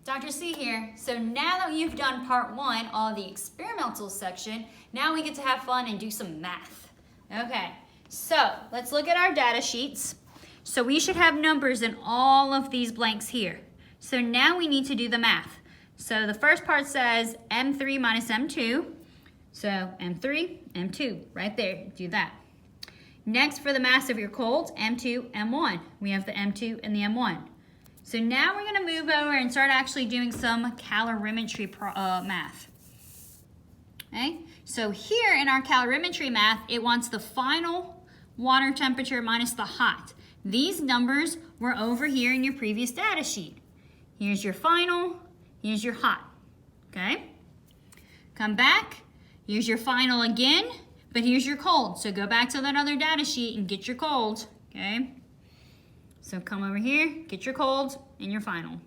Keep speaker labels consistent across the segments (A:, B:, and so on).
A: Dr. C here. So now that you've done part one, all the experimental section, now we get to have fun and do some math. Okay, so let's look at our data sheets. So we should have numbers in all of these blanks here. So now we need to do the math. So the first part says M3 minus M2. So M3, M2, right there, do that. Next, for the mass of your cold, M2, M1. We have the M2 and the M1. So now we're gonna move over and start actually doing some calorimetry math. Okay, so here in our calorimetry math, it wants the final water temperature minus the hot. These numbers were over here in your previous data sheet. Here's your final, here's your hot, okay? Come back, here's your final again, but here's your cold. So go back to that other data sheet and get your cold, okay? So come over here, get your cold and your final.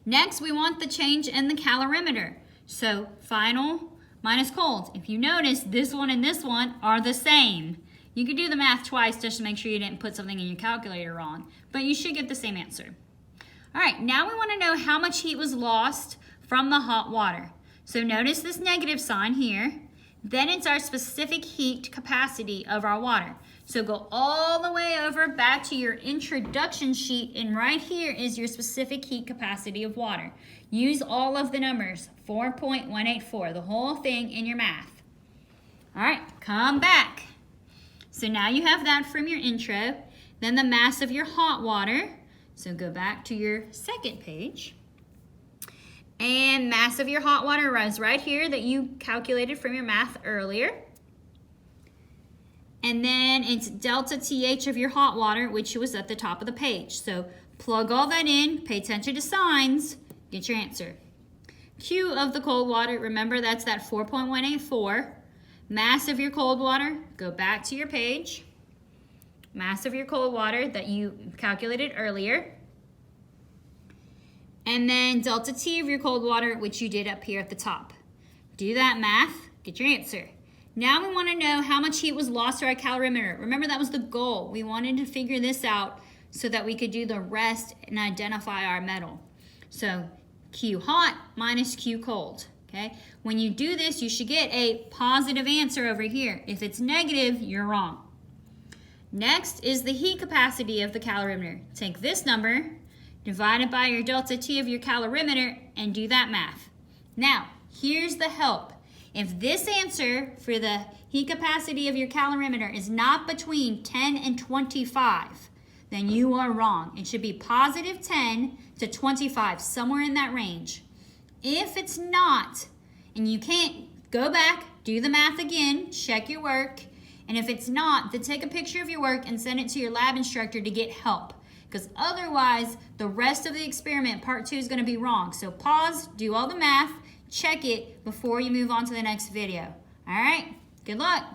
A: Next, we want the change in the calorimeter. So final minus cold. If you notice, this one and this one are the same. You could do the math twice just to make sure you didn't put something in your calculator wrong, but you should get the same answer. All right, now we want to know how much heat was lost from the hot water. So notice this negative sign here. Then it's our specific heat capacity of our water. So go all the way over back to your introduction sheet, and right here is your specific heat capacity of water. Use all of the numbers, 4.184, the whole thing in your math. All right, come back. So now you have that from your intro. Then the mass of your hot water. So go back to your second page. And mass of your hot water was right here that you calculated from your math earlier. And then it's delta TH of your hot water, which was at the top of the page. So plug all that in, pay attention to signs, get your answer. Q of the cold water, remember that's that 4.184. Mass of your cold water, go back to your page. Mass of your cold water that you calculated earlier. And then delta T of your cold water, which you did up here at the top. Do that math, get your answer. Now we want to know how much heat was lost to our calorimeter. Remember, that was the goal. We wanted to figure this out so that we could do the rest and identify our metal. So Q hot minus Q cold, okay? When you do this, you should get a positive answer over here. If it's negative, you're wrong. Next is the heat capacity of the calorimeter. Take this number, divide it by your delta T of your calorimeter, and do that math. Now, here's the help. If this answer for the heat capacity of your calorimeter is not between 10 and 25, then you are wrong. It should be positive 10 to 25, somewhere in that range. If it's not, and you can't, go back, do the math again, check your work, and if it's not, then take a picture of your work and send it to your lab instructor to get help. Because otherwise, the rest of the experiment, part 2, is going to be wrong. So pause, do all the math, check it before you move on to the next video. All right, good luck.